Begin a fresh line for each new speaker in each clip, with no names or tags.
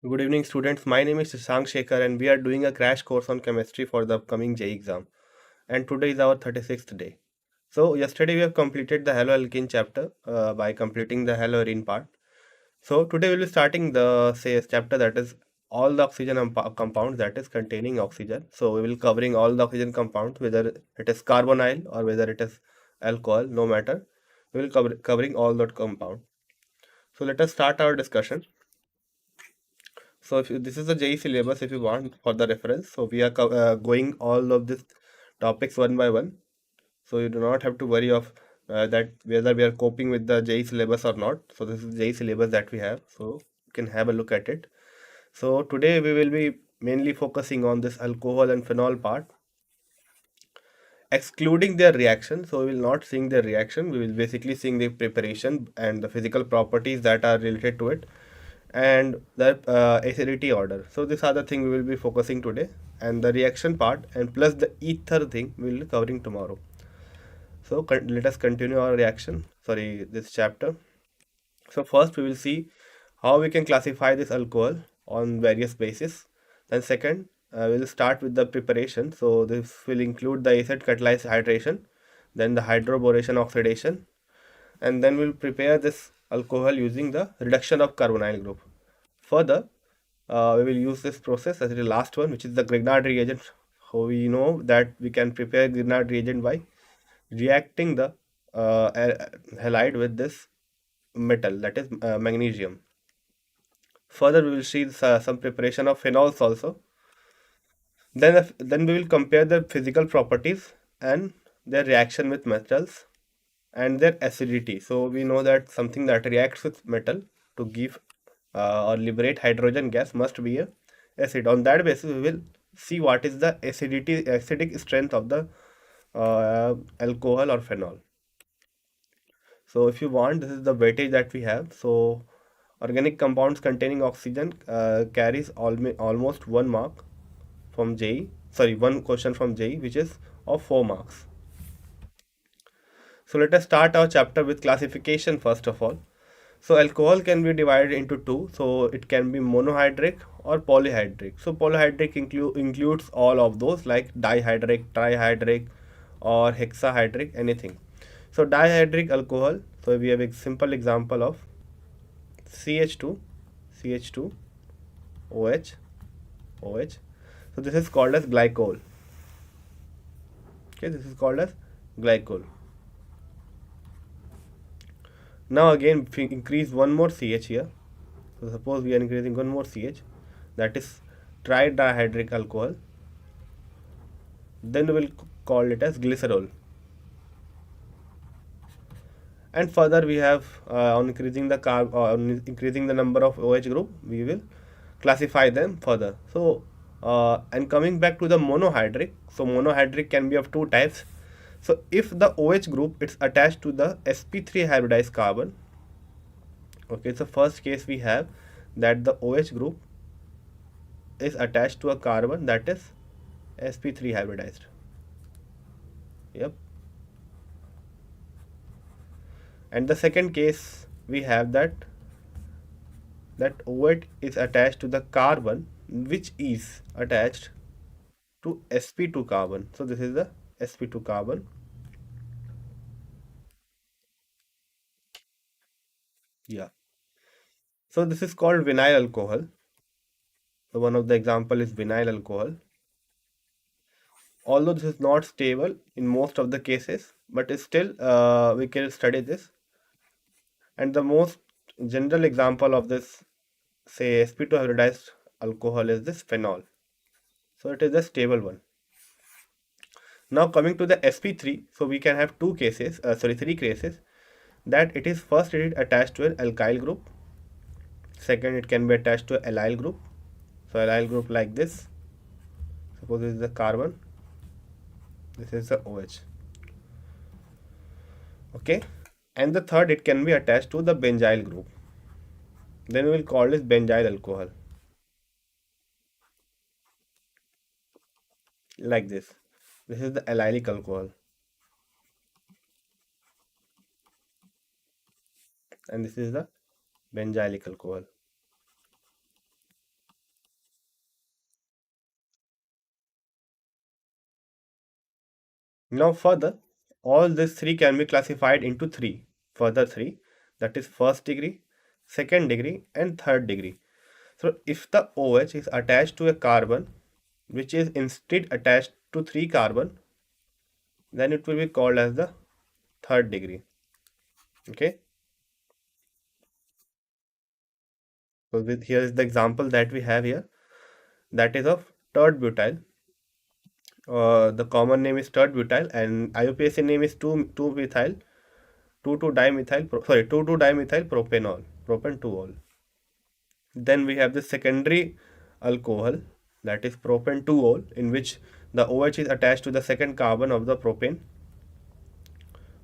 Good evening, students. My name is Shashank Shekhar, and we are doing a crash course on chemistry for the upcoming JEE exam. And today is our 36th day. So, yesterday we have completed the haloalkene chapter by completing the haloarine part. So, today we'll be starting the chapter that is all the oxygen compounds that is containing oxygen. So, we will covering all the oxygen compounds, whether it is carbonyl or whether it is alcohol, no matter. We will covering all that compound. So, let us start our discussion. So if this is the JEE syllabus, if you want for the reference, so we are going all of these topics one by one. So you do not have to worry of that whether we are coping with the JEE syllabus or not. So this is JEE syllabus that we have. So you can have a look at it. So today we will be mainly focusing on this alcohol and phenol part, excluding their reaction. So we will not seeing their reaction. We will basically seeing the preparation and the physical properties that are related to it and the acidity order. So these are the things we will be focusing today, and the reaction part and plus the ether thing we will be covering tomorrow. So let us continue our reaction, sorry, this chapter. So first we will see how we can classify this alcohol on various bases. Then second, we will start with the preparation. So this will include the acid catalyzed hydration, then the hydroboration oxidation, and then we'll prepare this alcohol using the reduction of carbonyl group. Further, we will use this process as the last one, which is the Grignard reagent. So we know that we can prepare Grignard reagent by reacting the halide with this metal, that is magnesium. Further, we will see some preparation of phenols also. Then we will compare the physical properties and their reaction with metals and their acidity. So we know that something that reacts with metal to give or liberate hydrogen gas must be a acid. On that basis, we will see what is the acidic strength of the alcohol or phenol. So if you want, this is the weightage that we have. So organic compounds containing oxygen carries almost 1 mark from JE. Sorry, one question from JE, which is of 4 marks. So let us start our chapter with classification first of all. So alcohol can be divided into two. So it can be monohydric or polyhydric. So polyhydric includes all of those like dihydric, trihydric, or hexahydric, anything. So dihydric alcohol. So we have a simple example of CH2, CH2, OH, OH. So this is called as glycol. Okay, this is called as glycol. Now again, if we increase one more CH here, so suppose we are increasing one more CH, that is tridihydric alcohol. Then we will call it as glycerol. And further we have on increasing the number of OH group, we will classify them further. So and coming back to the monohydric, so monohydric can be of two types. So if the OH group is attached to the sp3 hybridized carbon, okay, so first case we have that the OH group is attached to a carbon that is sp3 hybridized. Yep. And the second case we have that OH is attached to the carbon which is attached to sp2 carbon. So this is the sp2 carbon. Yeah. So this is called vinyl alcohol. So one of the example is vinyl alcohol. Although this is not stable in most of the cases, but still we can study this. And the most general example of this, say sp2 hybridized alcohol, is this phenol. So it is a stable one. Now coming to the sp3, so we can have three cases, that it is first it is attached to an alkyl group, second it can be attached to an allyl group. So allyl group like this, suppose this is the carbon, this is the OH, okay, and the third it can be attached to the benzyl group, then we will call this benzyl alcohol, like this is the allylic alcohol, and this is the benzylic alcohol. Now further, all these three can be classified into three, further three, that is first degree, second degree, and third degree. So if the OH is attached to a carbon which is instead attached to three carbon, then it will be called as the third degree. Okay. So here is the example that we have here, that is of third butyl. The common name is third butyl and IUPAC name is 2 methyl 2 dimethyl 2 dimethyl propanol, propan 2ol. Then we have the secondary alcohol, that is propan 2ol, in which the OH is attached to the second carbon of the propane.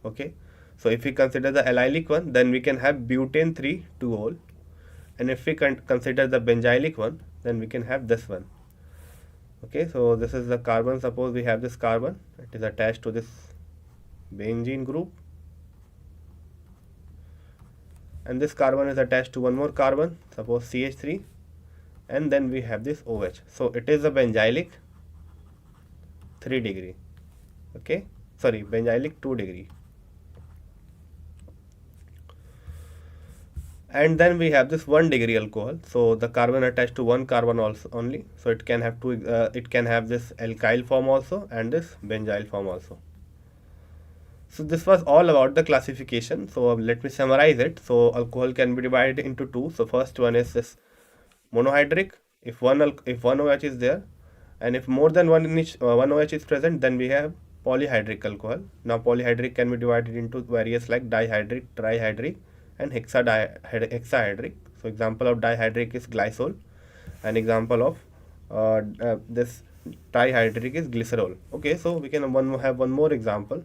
Okay, so if we consider the allylic one, then we can have butane 3 2ol, and if we consider the benzylic one, then we can have this one. Okay, so this is the carbon. Suppose we have this carbon, it is attached to this benzene group, and this carbon is attached to one more carbon, suppose CH3, and then we have this OH. So it is a benzylic 3 degree. Okay, sorry, benzylic 2 degree. And then we have this 1 degree alcohol. So the carbon attached to one carbon also only. So it can have it can have this alkyl form also and this benzyl form also. So this was all about the classification. So let me summarize it. So alcohol can be divided into two. So first one is this monohydric. If one OH is there, and if more than one OH is present, then we have polyhydric alcohol. Now polyhydric can be divided into various like dihydric, trihydric, and hexahydric. So example of dihydric is glycol. An example of this trihydric is glycerol. Okay, so we can have one more example.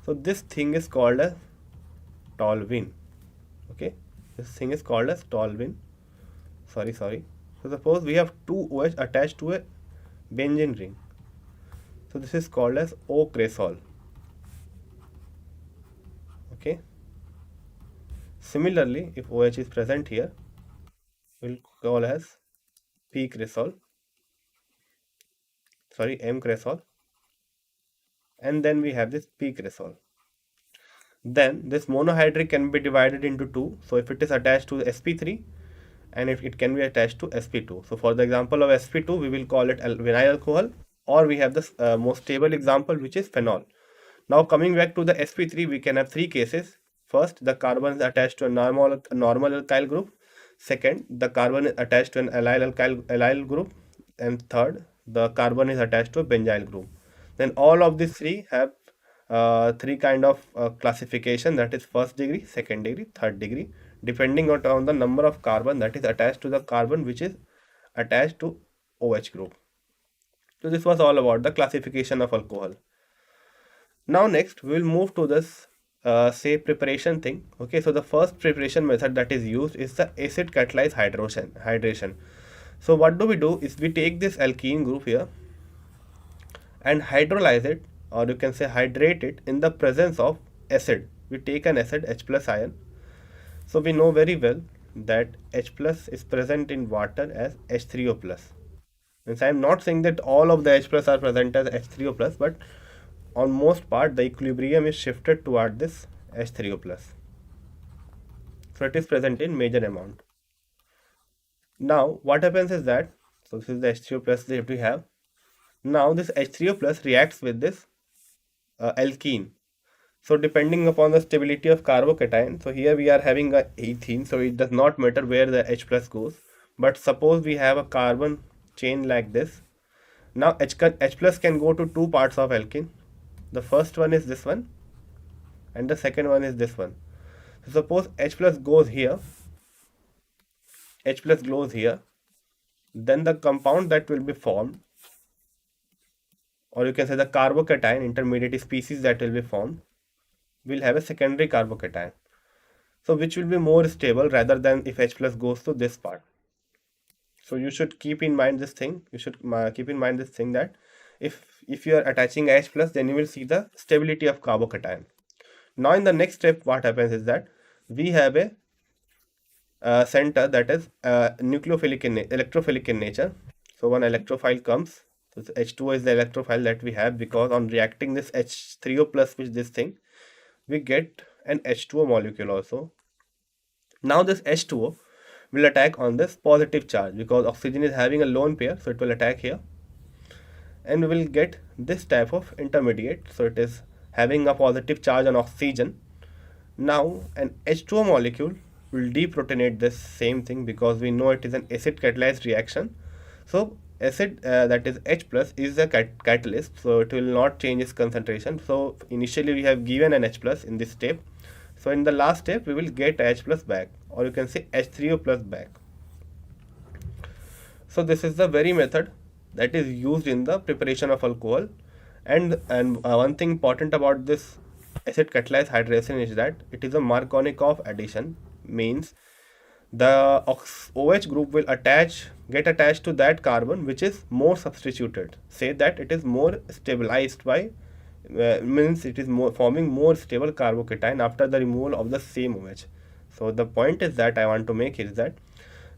So this thing is called as toluene. Okay, this thing is called as toluene. Sorry. So suppose we have two OH attached to a benzene ring. So this is called as O-cresol. Okay. Similarly, if OH is present here, we'll call as P-cresol. Sorry, M-cresol. And then we have this P-cresol. Then this monohydric can be divided into two. So if it is attached to sp3, and if it can be attached to sp2. So for the example of sp2, we will call it vinyl alcohol, or we have this most stable example, which is phenol. Now coming back to the sp3, we can have three cases. First, the carbon is attached to a normal alkyl group. Second, the carbon is attached to an allyl group. And third, the carbon is attached to a benzyl group. Then all of these three have three kind of classification, that is first degree, second degree, third degree, depending on the number of carbon that is attached to the carbon which is attached to OH group. So this was all about the classification of alcohol. Now next we will move to this say preparation thing. Okay, so the first preparation method that is used is the acid catalyzed hydration. So what do we do is we take this alkene group here and hydrolyze it, or you can say hydrate it in the presence of acid. We take an acid H plus ion. So we know very well that H plus is present in water as H3O plus. Means I am not saying that all of the H plus are present as H3O plus, but on most part the equilibrium is shifted toward this H3O plus. So it is present in major amount. Now what happens is that, so this is the H3O plus that we have. Now this H3O plus reacts with this alkene. So depending upon the stability of carbocation, so here we are having a ethene, so it does not matter where the H plus goes. But suppose we have a carbon chain like this. Now H plus can go to two parts of alkene. The first one is this one, and the second one is this one. So suppose H plus goes here, H plus goes here, then the compound that will be formed, or you can say the carbocation intermediate species that will be formed, will have a secondary carbocation. So which will be more stable rather than if H plus goes to this part. So you should keep in mind this thing. You should keep in mind this thing that if you are attaching H plus, then you will see the stability of carbocation. Now in the next step, what happens is that we have a center that is electrophilic in nature. So one electrophile comes. So H2O is the electrophile that we have, because on reacting this H3O plus with this thing, we get an H2O molecule also. Now this H2O will attack on this positive charge because oxygen is having a lone pair, so it will attack here, and we will get this type of intermediate. So it is having a positive charge on oxygen. Now an H2O molecule will deprotonate this same thing because we know it is an acid catalyzed reaction. So acid, that is H plus, is the catalyst, so it will not change its concentration. So initially we have given an H plus in this step. So in the last step we will get H plus back, or you can say H3O plus back. So this is the very method that is used in the preparation of alcohol. And one thing important about this acid catalyzed hydration is that it is a Markovnikov addition. Means the OH group will get attached to that carbon which is more substituted. Say that it is more stabilized by, means it is more forming more stable carbocation after the removal of the same OH. So the point is that I want to make is that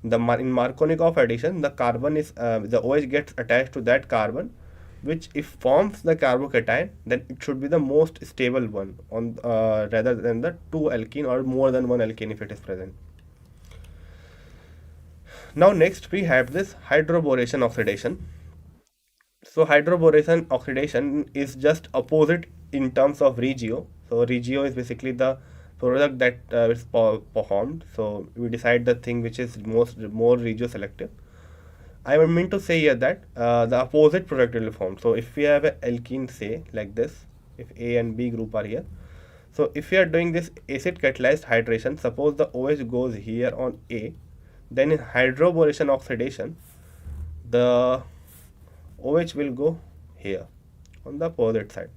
in Markovnikov addition, the carbon is the OH gets attached to that carbon, which if forms the carbocation, then it should be the most stable one on, rather than the two alkene or more than one alkene if it is present. Now next we have this hydroboration oxidation. So hydroboration oxidation is just opposite in terms of regio. So regio is basically the product that is performed. So we decide the thing which is more regio selective. I mean to say here that the opposite product will form. So if we have a alkene, say like this, if A and B group are here. So if we are doing this acid catalyzed hydration, suppose the OH goes here on A, then in hydroboration oxidation, the OH will go here on the opposite side.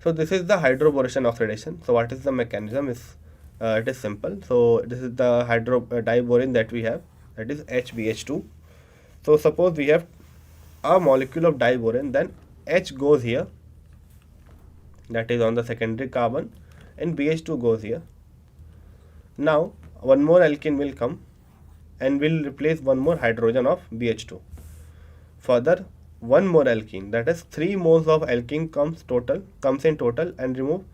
So this is the hydroboration oxidation. So what is the mechanism? It is simple. So this is the diborane that we have, that is HBH2. So suppose we have a molecule of diborane, then H goes here, that is on the secondary carbon, and BH2 goes here. Now one more alkene will come and will replace one more hydrogen of BH2. Further, one more alkene, that is 3 moles of alkene comes in total and remove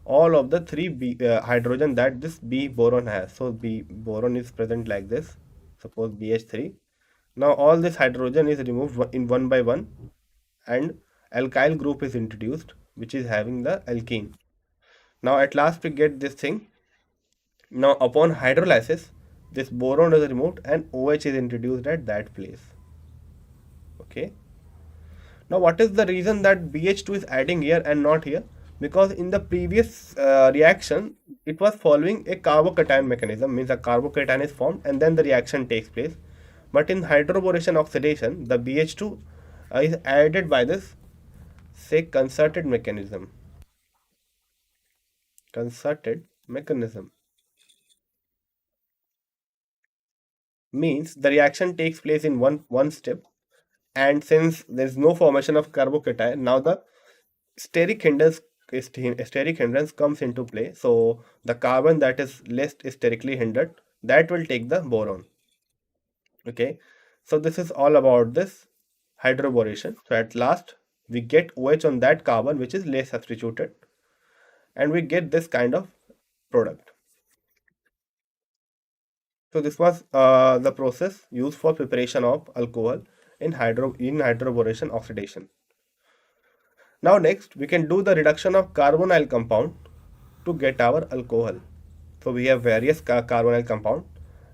all of the 3 hydrogen that this B boron has. So B boron is present like this, suppose BH3. Now all this hydrogen is removed in one by one, and alkyl group is introduced which is having the alkene. Now at last we get this thing. Now upon hydrolysis, this boron is removed and OH is introduced at that place. Okay. Now what is the reason that BH2 is adding here and not here? Because in the previous reaction, it was following a carbocation mechanism, means a carbocation is formed and then the reaction takes place. But in hydroboration oxidation, the BH2 is added by this, say, concerted mechanism. Concerted mechanism means the reaction takes place in one step, and since there is no formation of carbocation, now the steric hindrance steric hindrance comes into play. So the carbon that is less sterically hindered, that will take the boron. Okay, so this is all about this hydroboration. So at last we get OH on that carbon which is less substituted, and we get this kind of product. So this was the process used for preparation of alcohol in hydroboration oxidation. Now next we can do the reduction of carbonyl compound to get our alcohol. So we have various carbonyl compound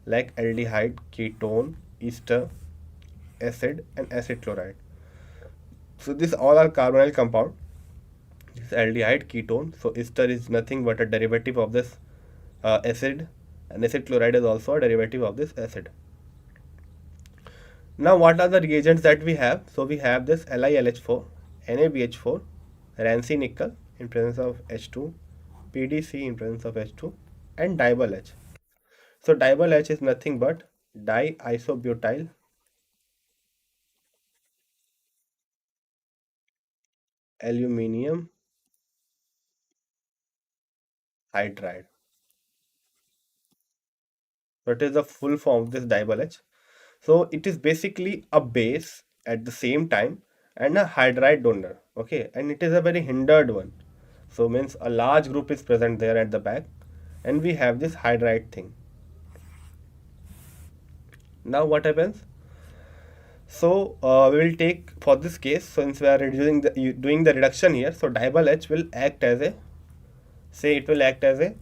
like aldehyde, ketone, ester, acid and acid chloride. So these all are carbonyl compound. This is aldehyde, ketone. So ester is nothing but a derivative of this acid, and acid chloride is also a derivative of this acid. Now what are the reagents that we have? So we have this LiLH4, NaBH4, Rancy nickel in presence of H2, PDC in presence of H2, and diol H. So diol H is nothing but diisobutyl aluminium hydride. So it is the full form of this diol H. So it is basically a base at the same time and a hydride donor. Okay, and it is a very hindered one. So means a large group is present there at the back, and we have this hydride thing. Now what happens? So we will take for this case, since we are reducing doing the reduction here, so dibal H will act as a, say it will act as a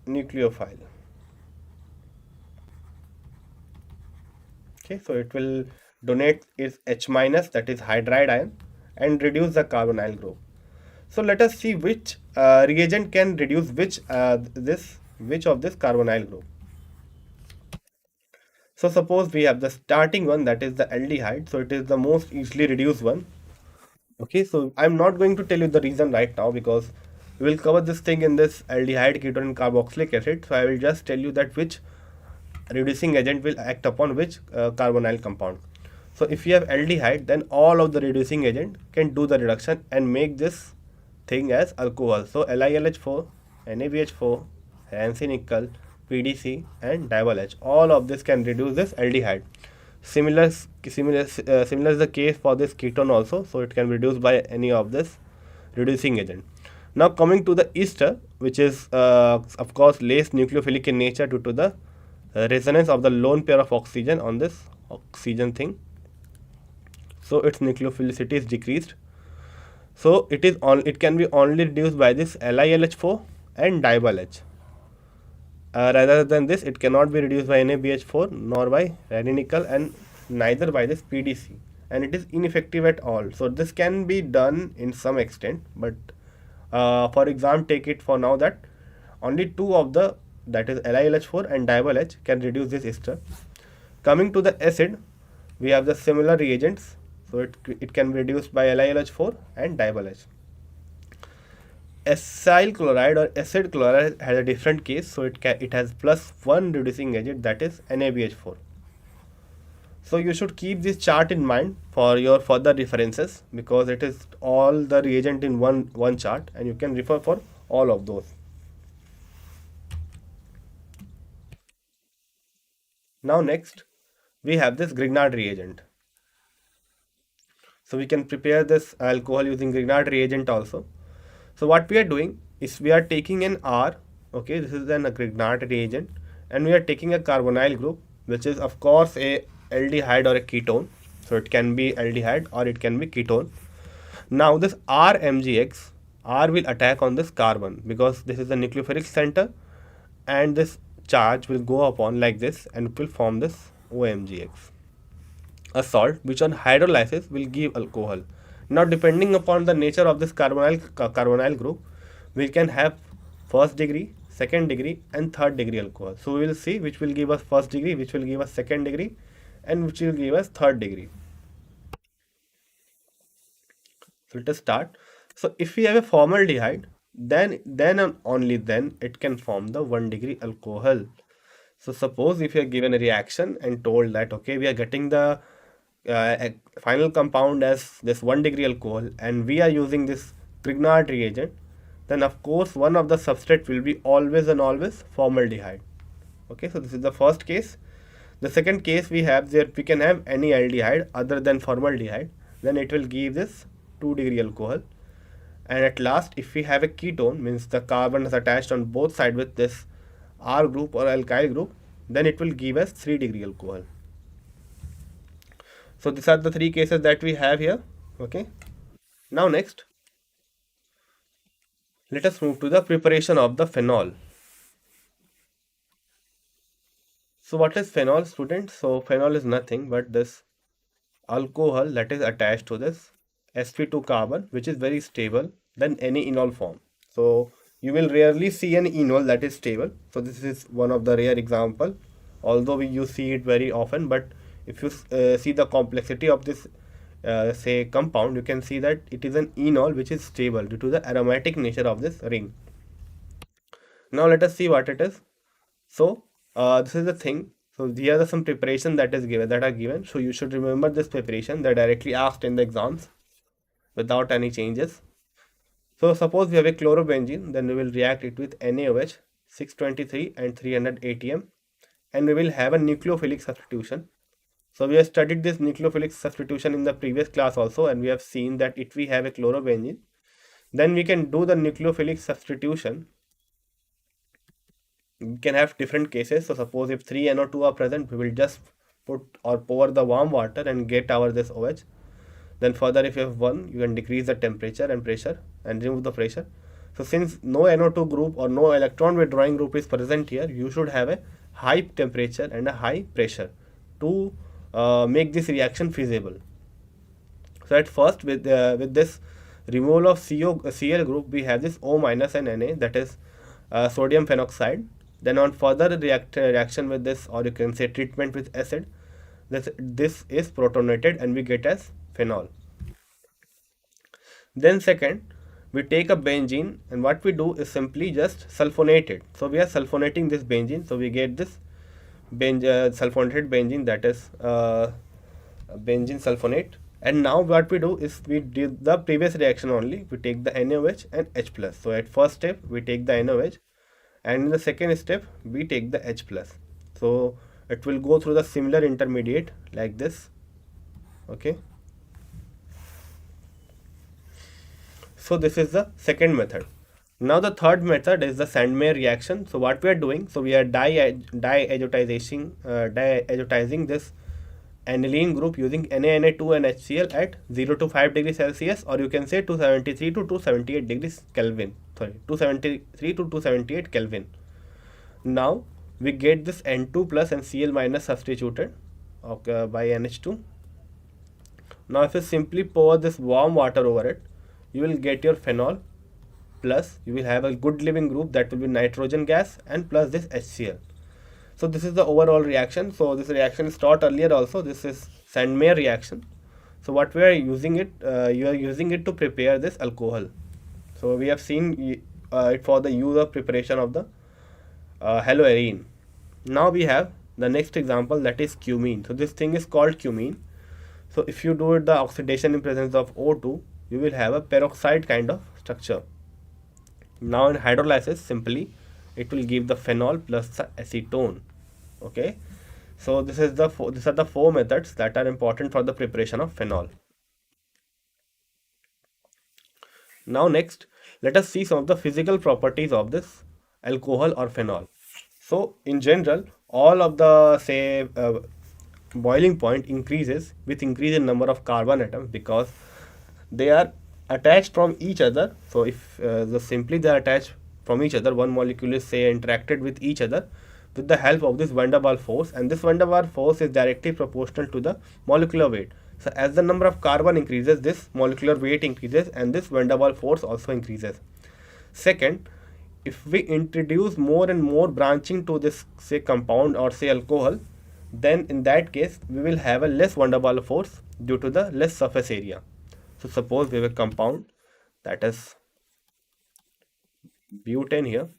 nucleophile. Okay, so it will donate its H minus, that is hydride ion, and reduce the carbonyl group. So let us see which reagent can reduce which of this carbonyl group. So suppose we have the starting one, that is the aldehyde. So it is the most easily reduced one. Okay, so I'm not going to tell you the reason right now because we will cover this thing in this aldehyde, ketone, and carboxylic acid. So I will just tell you that which reducing agent will act upon which carbonyl compound. So if you have aldehyde, then all of the reducing agent can do the reduction and make this thing as alcohol. So LiLH4, NaBH4, Hansi nickel, PDC, and diol H. All of this can reduce this aldehyde. Similar is the case for this ketone also. So it can be reduced by any of this reducing agent. Now coming to the ester, which is of course less nucleophilic in nature due to the resonance of the lone pair of oxygen on this oxygen thing. So its nucleophilicity is decreased. So it can be only reduced by this LiLH4 and diol H. Rather than this, it cannot be reduced by NaBH4 nor by nickel and neither by this PDC, and it is ineffective at all. So this can be done in some extent, but for example, take it for now that only two of the, that is LiLH4 and diol H, can reduce this ester. Coming to the acid, we have the similar reagents. So it can be reduced by LiLH4 and diol H. Acyl chloride or acid chloride has a different case. So it has plus one reducing agent, that is NaBH4. So you should keep this chart in mind for your further references because it is all the reagent in one chart and you can refer for all of those. Now next we have this Grignard reagent. So we can prepare this alcohol using Grignard reagent also. So what we are doing is we are taking an R, okay, this is an Grignard reagent, and we are taking a carbonyl group, which is of course a aldehyde or a ketone. So it can be aldehyde or it can be ketone. Now this RMGX, R will attack on this carbon because this is the nucleophilic center, and this charge will go upon like this and it will form this OMGX, a salt which on hydrolysis will give alcohol. Now depending upon the nature of this carbonyl group, we can have first degree, second degree, and third degree alcohol. So we will see which will give us first degree, which will give us second degree, and which will give us third degree. So let us start. So if we have a formaldehyde, then and only then it can form the 1 degree alcohol. So suppose if you are given a reaction and told that okay, we are getting the final compound as this 1 degree alcohol and we are using this Grignard reagent, then of course one of the substrate will be always and always formaldehyde. Okay, so this is the first case. The second case we have there, we can have any aldehyde other than formaldehyde, then it will give this 2 degree alcohol. And at last, if we have a ketone, means the carbon is attached on both sides with this R group or alkyl group, then it will give us 3 degree alcohol. So these are the three cases that we have here. Okay. Now next, let us move to the preparation of the phenol. So what is phenol, students? So phenol is nothing but this alcohol that is attached to this sp2 carbon, which is very stable than any enol form. So you will rarely see an enol that is stable. So this is one of the rare example, although you see it very often. But if you see the complexity of this say compound, you can see that it is an enol which is stable due to the aromatic nature of this ring. Now let us see what it is. So this is the thing. So here are some preparation that are given. So you should remember this preparation. They're directly asked in the exams without any changes. So suppose we have a chlorobenzene, then we will react it with NaOH 623 and 300 ATM, and we will have a nucleophilic substitution. So we have studied this nucleophilic substitution in the previous class also, and we have seen that if we have a chlorobenzene, then we can do the nucleophilic substitution. We can have different cases. So suppose if 3 NO2 are present, we will just put or pour the warm water and get our this OH. Then further, if you have 1, you can decrease the temperature and pressure and remove the pressure. So since no NO2 group or no electron withdrawing group is present here, you should have a high temperature and a high pressure to make this reaction feasible. So at first, with this removal of Cl group, we have this O minus and Na, that is sodium phenoxide. Then on further reaction with this, or you can say treatment with acid, this is protonated and we get as phenol. Then second, we take a benzene, and what we do is simply just sulfonate it. So we are sulfonating this benzene, so we get this sulfonated benzene, that is benzene sulfonate. And now what we do is we did the previous reaction only. We take the NaOH and H plus. So at first step we take the NaOH, and in the second step we take the H plus. So it will go through the similar intermediate like this. Okay. So this is the second method. Now the third method is the Sandmeyer reaction. So what we are doing, so we are diazotizing this aniline group using Na2 and HCl at 0 to 5 degrees Celsius, or you can say 273 to 278 degrees Kelvin. Sorry, 273 to 278 Kelvin. Now we get this N2 plus and Cl minus substituted, okay, by NH2. Now if you simply pour this warm water over it, you will get your phenol, plus you will have a good living group, that will be nitrogen gas, and plus this HCl. So this is the overall reaction. So this reaction is taught earlier also. This is Sandmeyer reaction. So what we are using it, you are using it to prepare this alcohol. So we have seen it for the use of preparation of the haloarine. Now we have the next example, that is cumene. So this thing is called cumene. So if you do it the oxidation in presence of O2, you will have a peroxide kind of structure. Now in hydrolysis, simply it will give the phenol plus the acetone. Okay, so these are the four methods that are important for the preparation of phenol. Now next, let us see some of the physical properties of this alcohol or phenol. So in general, all of the boiling point increases with increase in number of carbon atoms, because they are attached from each other. So if simply they are attached from each other, one molecule is interacted with each other with the help of this van der Waals force, and this van der Waals force is directly proportional to the molecular weight. So as the number of carbon increases, this molecular weight increases, and this van der Waals force also increases. Second, if we introduce more and more branching to this compound or alcohol, then in that case we will have a less van der Waals force due to the less surface area. So suppose we have a compound, that is butane here.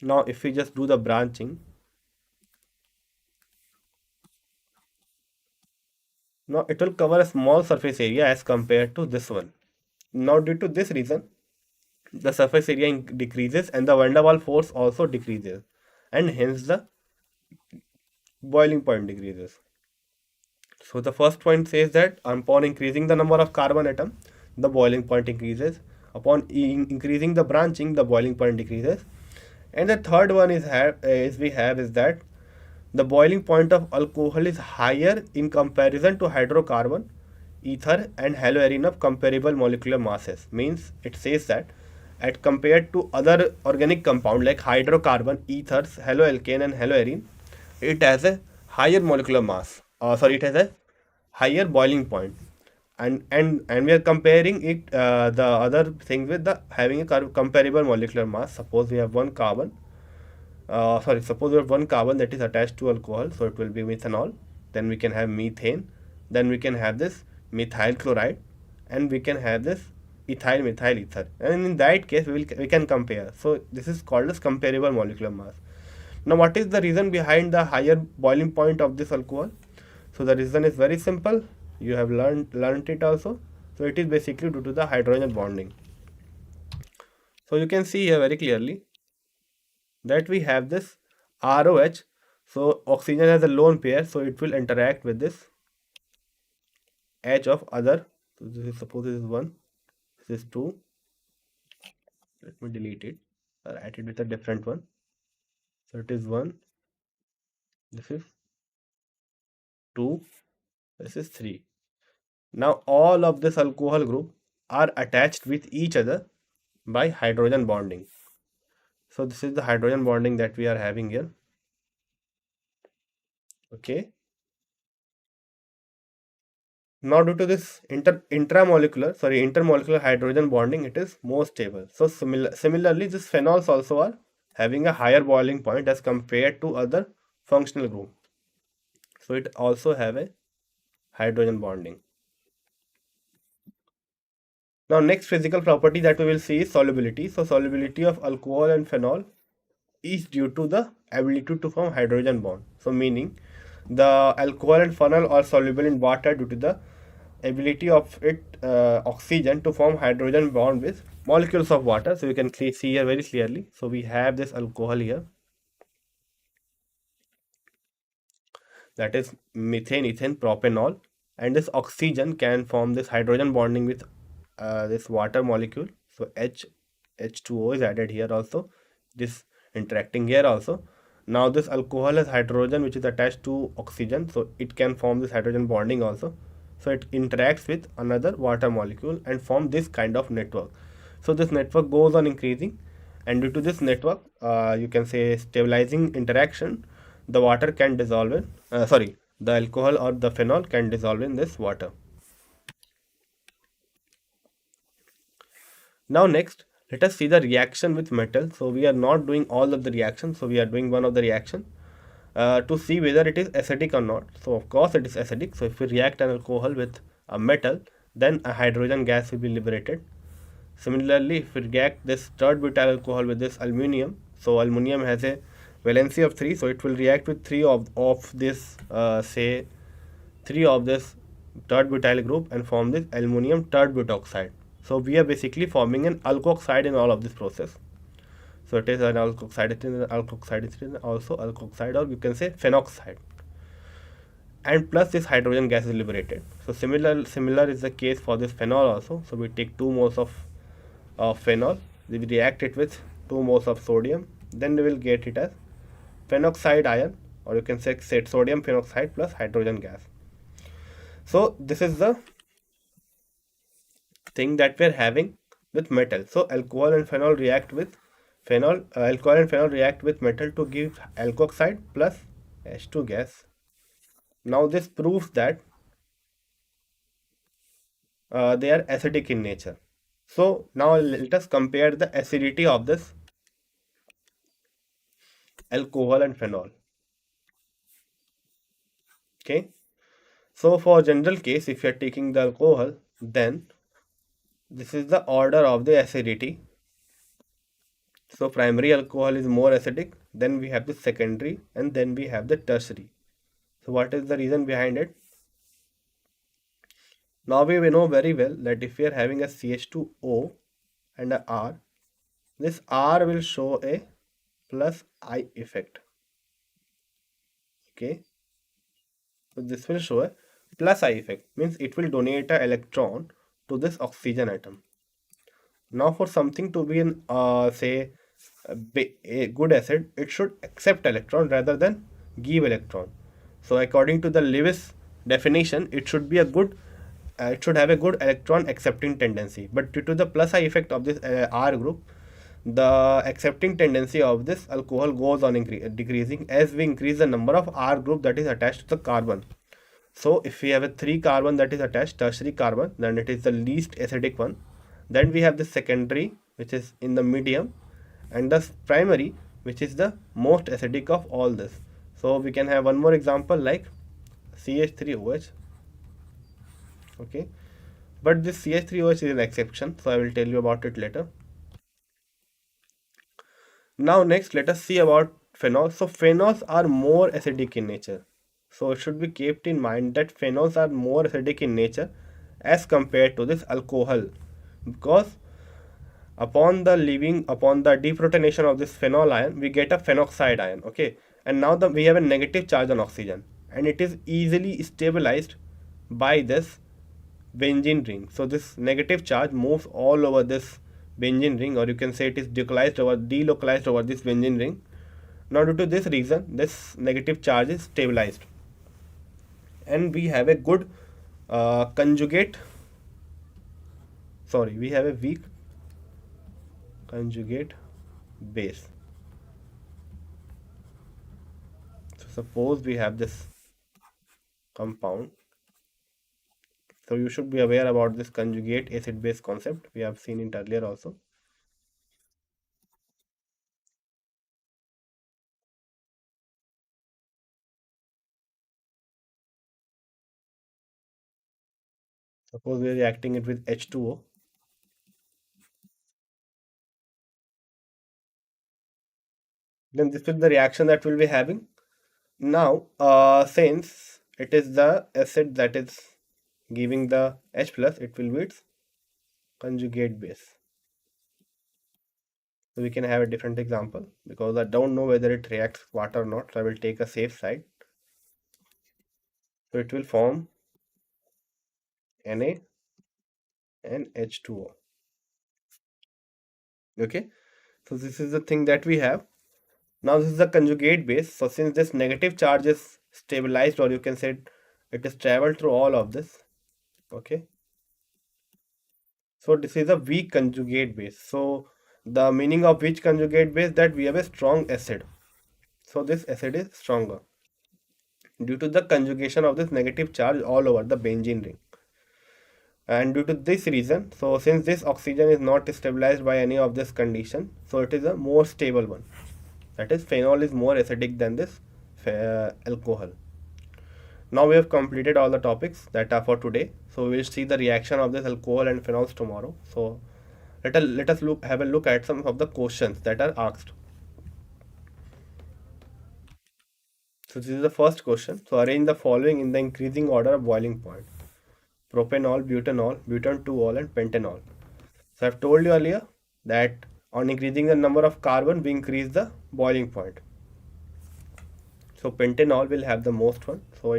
Now if we just do the branching, now it will cover a small surface area as compared to this one. Now due to this reason, the surface area decreases and the van der Waals force also decreases, and hence the boiling point decreases. So the first point says that upon increasing the number of carbon atom, the boiling point increases. Upon increasing the branching, the boiling point decreases. And the third one is that the boiling point of alcohol is higher in comparison to hydrocarbon, ether, and haloarine of comparable molecular masses. Means it says that at compared to other organic compound like hydrocarbon, ethers, haloalkane, and haloarine, it has a higher molecular mass. It has a higher boiling point. And we are comparing it the other things with the having a comparable molecular mass. Suppose we have one carbon that is attached to alcohol, so it will be methanol. Then we can have methane, then we can have this methyl chloride, and we can have this ethyl methyl ether, and in that case we can compare. So this is called as comparable molecular mass. Now what is the reason behind the higher boiling point of this alcohol? So the reason is very simple. You have learned it also. So it is basically due to the hydrogen bonding. So you can see here very clearly that we have this ROH. So oxygen has a lone pair, so it will interact with this edge of other. So this is, suppose this is 1, this is 2. Let me delete it or add it with a different one. So it is 1, this is 2, this is 3. Now all of this alcohol group are attached with each other by hydrogen bonding. So this is the hydrogen bonding that we are having here. Okay. Now due to this intermolecular hydrogen bonding, it is more stable. So similarly, these phenols also are having a higher boiling point as compared to other functional group. So it also have a hydrogen bonding. Now next physical property that we will see is solubility. So solubility of alcohol and phenol is due to the ability to form hydrogen bond. So meaning the alcohol and phenol are soluble in water due to the ability of oxygen to form hydrogen bond with molecules of water. So you can see here very clearly. So we have this alcohol here, that is methane, ethane, propanol, and this oxygen can form this hydrogen bonding with this water molecule. So H2O is added here also, this interacting here also. Now this alcohol has hydrogen which is attached to oxygen, so it can form this hydrogen bonding also. So it interacts with another water molecule and form this kind of network. So this network goes on increasing, and due to this network, you can say stabilizing interaction, the water can dissolve in, the alcohol or the phenol can dissolve in this water. Now next, let us see the reaction with metal. So we are not doing all of the reactions, so we are doing one of the reaction to see whether it is acidic or not. So of course it is acidic. So if we react an alcohol with a metal, then a hydrogen gas will be liberated. Similarly, if we react this third butyl alcohol with this aluminium, so aluminium has a valency of 3, so it will react with 3 of this say 3 of this third butyl group and form this aluminium third butoxide. So we are basically forming an alkoxide in all of this process. So it is an alkoxide, it is an alkoxide, it is also alkoxide, or you can say phenoxide. And plus this hydrogen gas is liberated. So similar is the case for this phenol also. So we take 2 moles of phenol, we react it with 2 moles of sodium, then we will get it as phenoxide ion, or you can say sodium phenoxide plus hydrogen gas. So this is the thing that we are having with metal. So alcohol and phenol react with metal to give alkoxide plus H2 gas. Now this proves that they are acidic in nature. So now let us compare the acidity of this alcohol and phenol. Okay. So for general case, if you are taking the alcohol, then this is the order of the acidity. So primary alcohol is more acidic, then we have the secondary, and then we have the tertiary. So what is the reason behind it? Now we know very well that if we are having a CH2O and a R, this R will show a plus I effect. Okay. So this will show a plus I effect, means it will donate an electron to this oxygen atom. Now for something to be in say a good acid, it should accept electron rather than give electron. So according to the Lewis definition, it should be a good it should have a good electron accepting tendency. But due to the plus I effect of this R group, the accepting tendency of this alcohol goes on decreasing as we increase the number of R group that is attached to the carbon. So if we have a 3 carbon that is attached, tertiary carbon, then it is the least acidic one. Then we have the secondary, which is in the medium, and the primary, which is the most acidic of all this. So we can have one more example like CH3OH. Okay, but this CH3OH is an exception, so I will tell you about it later. Now next, let us see about phenols. So phenols are more acidic in nature. So it should be kept in mind that phenols are more acidic in nature as compared to this alcohol, because upon the deprotonation of this phenol ion, we get a phenoxide ion. Okay, And now we have a negative charge on oxygen, and it is easily stabilized by this benzene ring. So this negative charge moves all over this benzene ring, or you can say it is delocalized over this benzene ring. Now due to this reason, this negative charge is stabilized, and we have a good conjugate. Sorry, we have a weak conjugate base. So suppose we have this compound. So you should be aware about this conjugate acid base concept. We have seen it earlier also. Suppose we are reacting it with H2O. Then this is the reaction that we'll be having. Now, since it is the acid that is giving the H plus, it will be its conjugate base. So we can have a different example because I don't know whether it reacts water or not. So I will take a safe side. So it will form Na and H2O. Okay. So this is the thing that we have. Now this is the conjugate base. So since this negative charge is stabilized, or you can say it is traveled through all of this. Okay. So this is a weak conjugate base. So the meaning of which conjugate base, that we have a strong acid. So this acid is stronger due to the conjugation of this negative charge all over the benzene ring. And due to this reason, so since this oxygen is not stabilized by any of this condition, so it is a more stable one. That is, phenol is more acidic than this alcohol. Now we have completed all the topics that are for today. So we will see the reaction of this alcohol and phenols tomorrow. So let us have a look at some of the questions that are asked. So this is the first question. So arrange the following in the increasing order of boiling point: propanol, butanol, butan 2-ol, and pentanol. So I've told you earlier that on increasing the number of carbon, we increase the boiling point. So pentanol will have the most one. So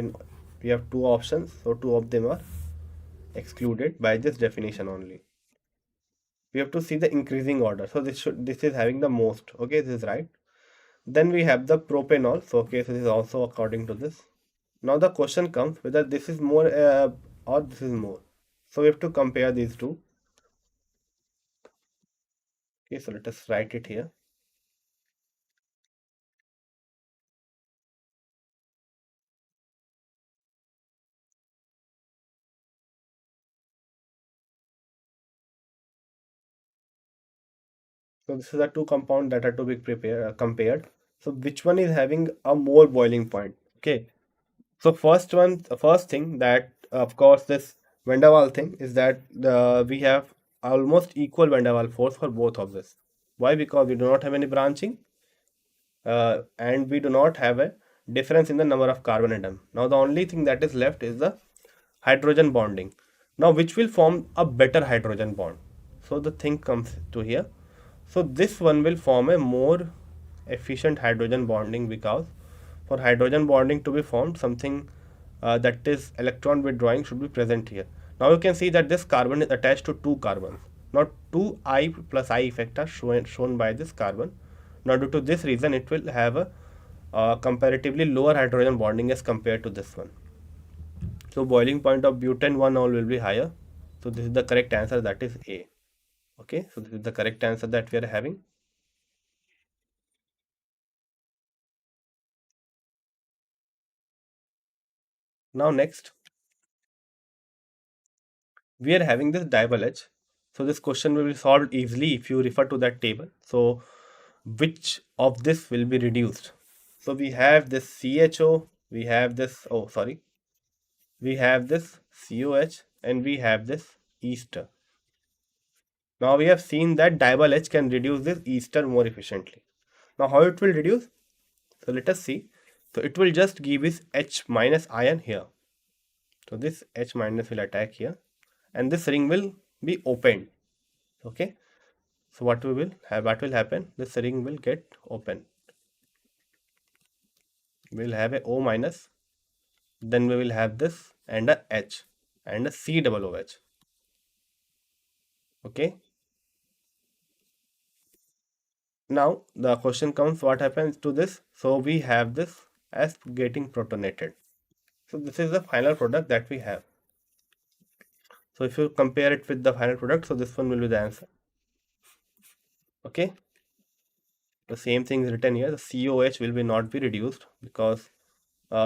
we have two options. So two of them are excluded by this definition only. We have to see the increasing order. So this is having the most. Okay, this is right. Then we have the propanol. So okay, so this is also according to this. Now the question comes whether this is more or this is more. So we have to compare these two. Okay, so let us write it here. So this is the two compound that are to be compared. So which one is having a more boiling point? Okay. So first thing that of course this van der Waal thing is that we have almost equal van der Waal force for both of this. Why? Because we do not have any branching, and we do not have a difference in the number of carbon atom. Now the only thing that is left is the hydrogen bonding. Now which will form a better hydrogen bond? So the thing comes to here. So this one will form a more efficient hydrogen bonding, because for hydrogen bonding to be formed, something that is electron withdrawing should be present here. Now you can see that this carbon is attached to two carbons. Now two I plus I effect are shown by this carbon. Now due to this reason, it will have a comparatively lower hydrogen bonding as compared to this one. So boiling point of butane 1-ol will be higher. So this is the correct answer, that is A. Okay, so this is the correct answer that we are having. Now next, we are having this double H. So this question will be solved easily if you refer to that table. So which of this will be reduced? So we have this CHO, we have this, oh sorry, we have this COH, and we have this ester. Now we have seen that double H can reduce this ester more efficiently. Now how it will reduce? So let us see. So it will just give this H minus ion here. So this H minus will attack here, and this ring will be opened. Okay. So what will happen? This ring will get open. we'll have a O minus, then we will have this and a H and a C double OH. Okay. Now the question comes, what happens to this? So we have this as getting protonated. So this is the final product that we have. So if you compare it with the final product, so this one will be the answer. Okay. The same thing is written here. The COH will be not be reduced because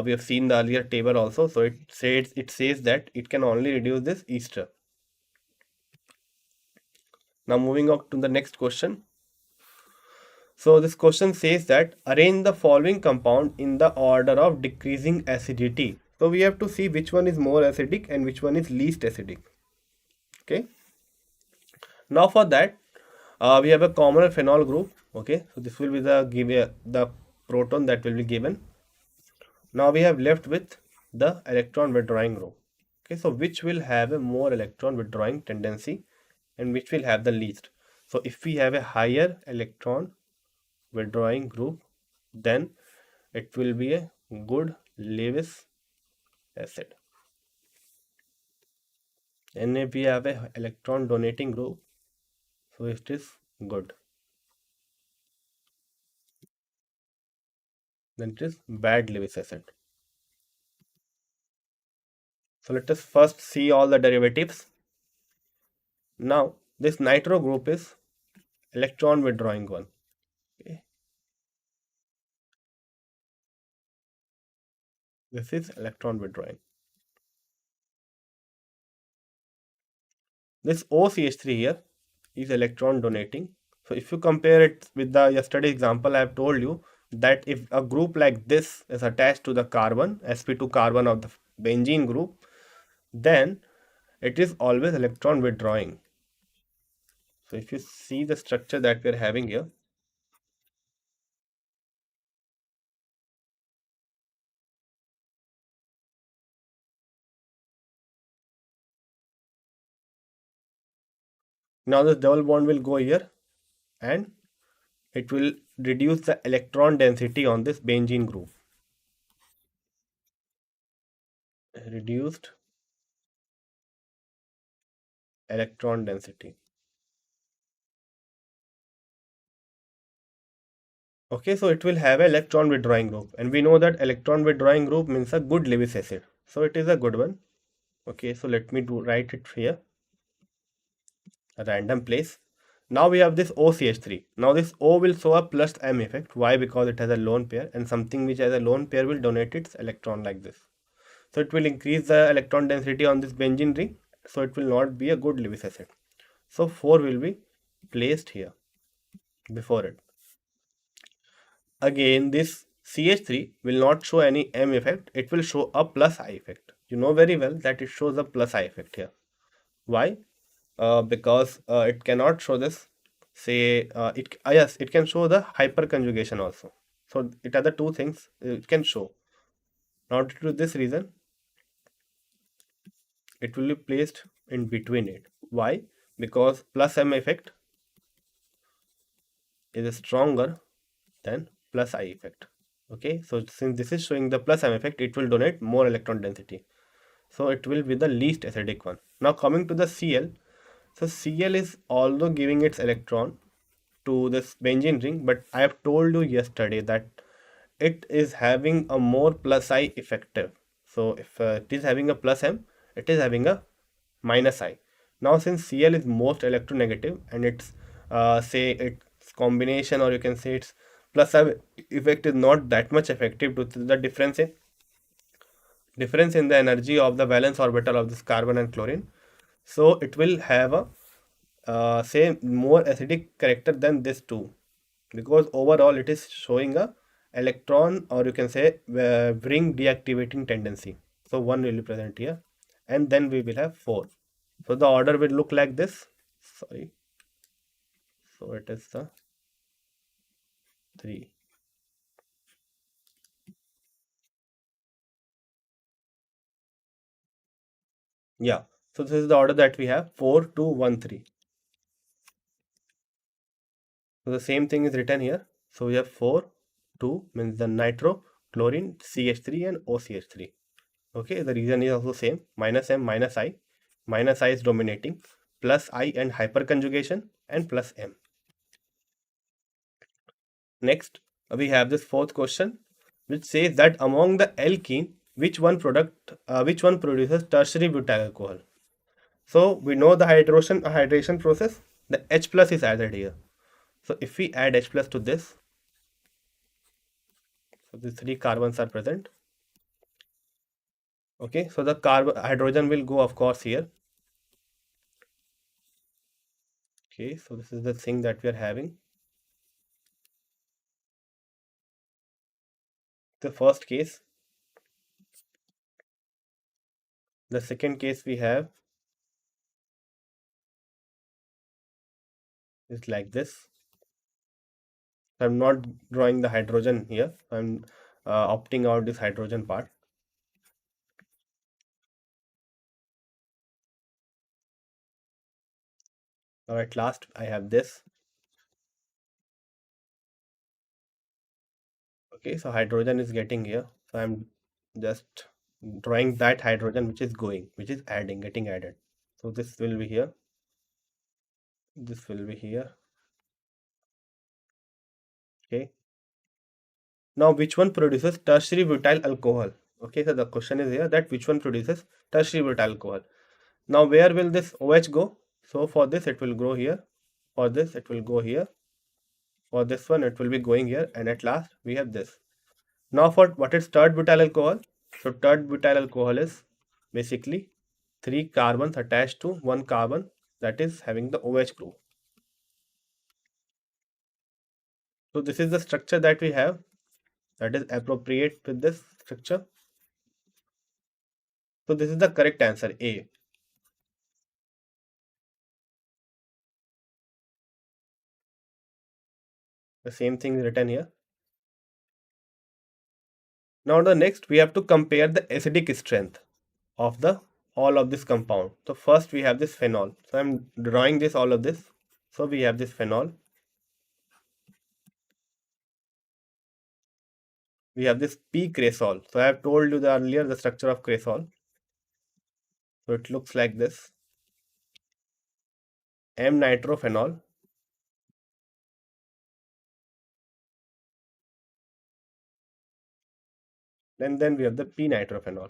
we have seen the earlier table also. So it says that it can only reduce this ester. Now moving on to the next question. So this question says that arrange the following compound in the order of decreasing acidity. So we have to see which one is more acidic and which one is least acidic. Okay. Now for that, we have a common phenol group. Okay. So this will be the proton that will be given. Now we have left with the electron withdrawing group. Okay. So which will have a more electron withdrawing tendency and which will have the least. So if we have a higher electron withdrawing group, then it will be a good Lewis acid. And if we have a electron donating group, so it is good. Then it is bad Lewis acid. So let us first see all the derivatives. Now this nitro group is electron withdrawing one. Okay. This is electron withdrawing. This OCH3 here is electron donating. So if you compare it with the yesterday example, I have told you that if a group like this is attached to the carbon, sp2 carbon of the benzene group, then it is always electron withdrawing. So if you see the structure that we are having here, now this double bond will go here and it will reduce the electron density on this benzene group. Reduced electron density. Okay, so it will have an electron withdrawing group, and we know that electron withdrawing group means a good Lewis acid. So it is a good one. Okay, so let me write it here, a random place. Now we have this OCH3. Now this O will show a plus M effect. Why? Because it has a lone pair, and something which has a lone pair will donate its electron like this. So it will increase the electron density on this benzene ring. So it will not be a good Lewis acid. So 4 will be placed here before it. Again, this CH3 will not show any M effect. It will show a plus I effect. You know very well that it shows a plus I effect here. Why? Because it cannot show this. Say yes, it can show the hyperconjugation also. So it are the two things it can show. Now due to this reason, it will be placed in between it. Why? Because plus M effect is stronger than plus I effect. Okay, so since this is showing the plus M effect, it will donate more electron density. So it will be the least acidic one. Now coming to the Cl. So Cl is although giving its electron to this benzene ring, but I have told you yesterday that it is having a more plus I effective. So if it is having a plus M, it is having a minus I. Now since Cl is most electronegative and its say its combination, or you can say its plus I effect is not that much effective due to the difference in the energy of the valence orbital of this carbon and chlorine. So it will have a say more acidic character than this two, because overall it is showing a electron, or you can say ring deactivating tendency. So one will be present here, and then we will have 4. So the order will look like this. Sorry. So it is the 3. Yeah. So this is the order that we have: 4, 2, 1, 3. So the same thing is written here. So we have 4, 2 means the nitro, chlorine, CH3 and OCH3. Okay, the reason is also same, minus M minus I. Minus I is dominating, plus I and hyperconjugation, and plus M. Next, we have this fourth question, which says that among the alkene, which one produces tertiary butyl alcohol? So we know the hydration process. The H plus is added here. So if we add H plus to this, so these three carbons are present. Okay, so the hydrogen will go, of course, here. Okay, so this is the thing that we are having. The first case. The second case we have is like this. I'm not drawing the hydrogen here. I'm opting out this hydrogen part. Now at last I have this. Okay, so hydrogen is getting here. So I'm just drawing that hydrogen which is getting added. So this will be here. This will be here. Okay. Now which one produces tertiary butyl alcohol? Okay, so the question is here that which one produces tertiary butyl alcohol. Now where will this OH go? So for this it will go here. For this it will go here. For this one it will be going here, and at last we have this. Now for what is third butyl alcohol? So third butyl alcohol is basically three carbons attached to one carbon that is having the OH group. So this is the structure that we have that is appropriate with this structure. So this is the correct answer, A. The same thing is written here. Now the next we have to compare the acidic strength of the all of this compound. So first we have this phenol. So I'm drawing this all of this. So we have this phenol. We have this p-cresol. So I have told you earlier the structure of cresol. So it looks like this. M-nitrophenol. And then we have the p-nitrophenol.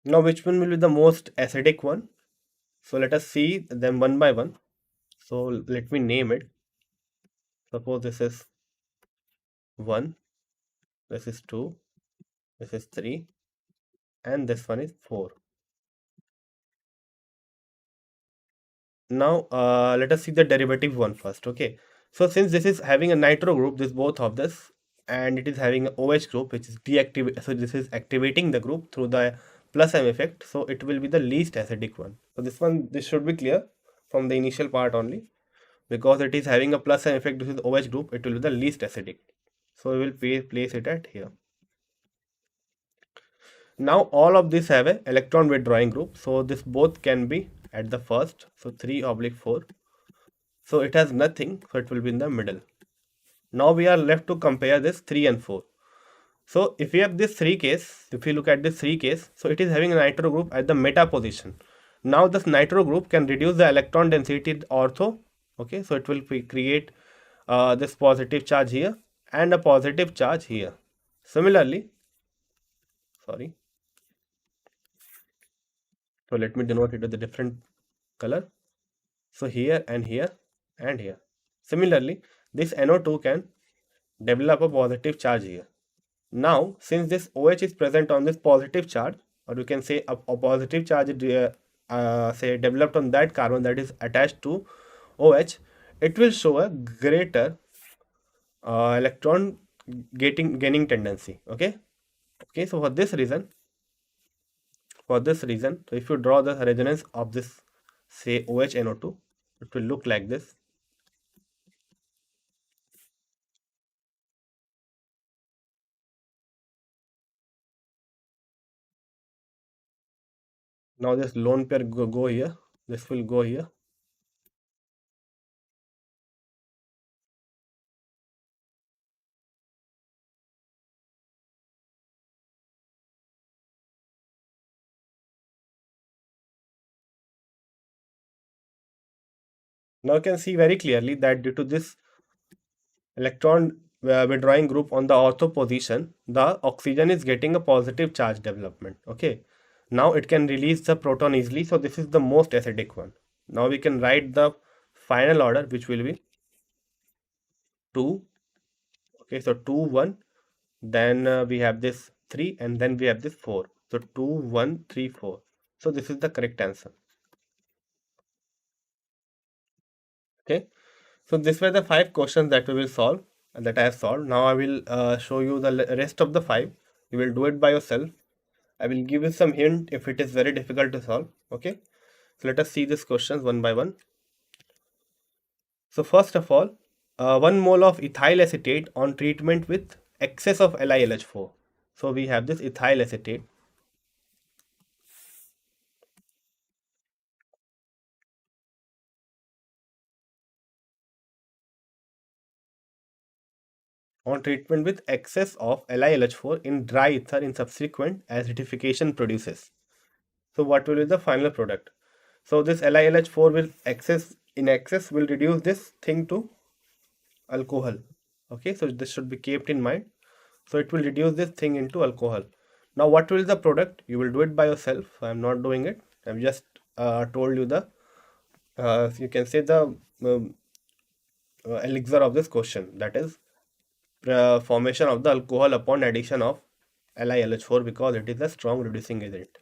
Now which one will be the most acidic one? So let us see them one by one. So let me name it. Suppose this is 1, this is 2, this is 3, and this one is 4. Now let us see the derivative one first. Okay, so since this is having a nitro group, this both of this, and it is having a OH group which is deactivate, so this is activating the group through the plus M effect, so it will be the least acidic one. So this should be clear from the initial part only, because it is having a plus M effect. This is OH group, it will be the least acidic, so we will place it at here. Now all of these have a electron withdrawing group, so this both can be at the first, so 3/4. So it has nothing, so it will be in the middle. Now we are left to compare this 3 and 4. So if we have this 3 case, if we look at this 3 case, so it is having a nitro group at the meta position. Now this nitro group can reduce the electron density ortho. Okay, so it will create this positive charge here and a positive charge here. Similarly, sorry. So let me denote it with a different color. So here and here and here. Similarly, this NO2 can develop a positive charge here. Now, since this OH is present on this positive charge, or you can say a positive charge is say developed on that carbon that is attached to OH, it will show a greater electron gaining tendency. Okay. Okay. So for this reason, so if you draw the resonance of this, say OHNO2, it will look like this. Now this lone pair go here. This will go here. Now you can see very clearly that due to this electron withdrawing group on the ortho position, the oxygen is getting a positive charge development. Okay. Now it can release the proton easily. So this is the most acidic one. Now we can write the final order, which will be 2. Okay. So 2, 1. Then we have this 3, and then we have this 4. So 2, 1, 3, 4. So this is the correct answer. Okay. So these were the 5 questions that we will solve, that I have solved. Now I will show you the rest of the 5. You will do it by yourself. I will give you some hint if it is very difficult to solve. Okay. So let us see these questions one by one. So first of all, 1 mole of ethyl acetate on treatment with excess of LiLH4. So we have this ethyl acetate. On treatment with excess of LiLH4 in dry ether in subsequent acidification produces. So what will be the final product? So this LiLH4 will excess will reduce this thing to alcohol. Okay, so this should be kept in mind. So it will reduce this thing into alcohol. Now what will the product? You will do it by yourself. I am not doing it. I've just told you the you can say the elixir of this question, that is formation of the alcohol upon addition of LiLH4, because it is a strong reducing agent.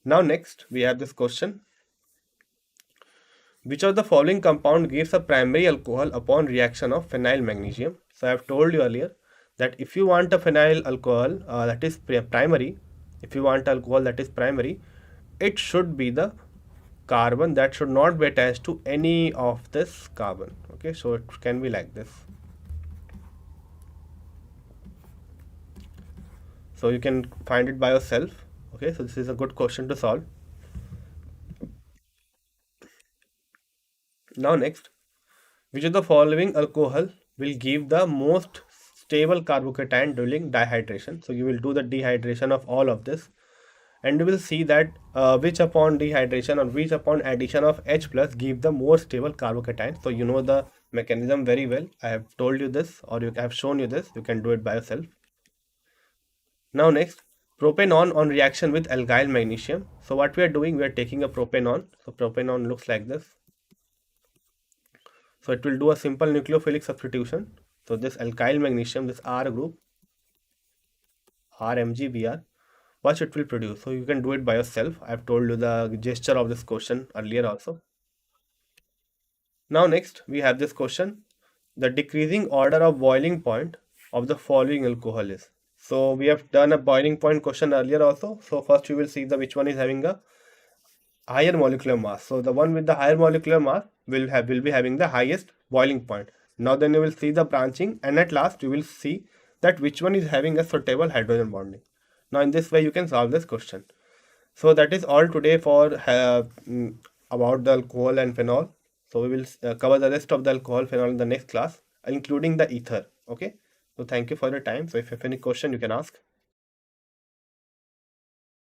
Now next we have this question: which of the following compound gives a primary alcohol upon reaction of phenyl magnesium? So I have told you earlier that if you want a phenyl alcohol that is primary, if you want alcohol that is primary, it should be the carbon that should not be attached to any of this carbon. Okay, so it can be like this. So you can find it by yourself. Okay, so this is a good question to solve. Now next, which of the following alcohol will give the most stable carbocation during dehydration? So you will do the dehydration of all of this, and you will see that which upon dehydration or which upon addition of H plus give the more stable carbocation. So you know the mechanism very well. I have told you this, or I have shown you this. You can do it by yourself. Now next, propanol on reaction with alkyl magnesium. So what we are doing, we are taking a propanol. So propanol looks like this. So it will do a simple nucleophilic substitution. So this alkyl magnesium, this R group, RMgBr, what it will produce. So you can do it by yourself. I have told you the gesture of this question earlier also. Now next we have this question: the decreasing order of boiling point of the following alcohol is. So we have done a boiling point question earlier also. So first you will see the which one is having a higher molecular mass. So the one with the higher molecular mass will be having the highest boiling point. Now then you will see the branching, and at last you will see that which one is having a suitable hydrogen bonding. Now in this way you can solve this question. So that is all today for about the alcohol and phenol. So we will cover the rest of the alcohol phenol in the next class, including the ether. Okay. So thank you for your time. So if you have any question, you can ask.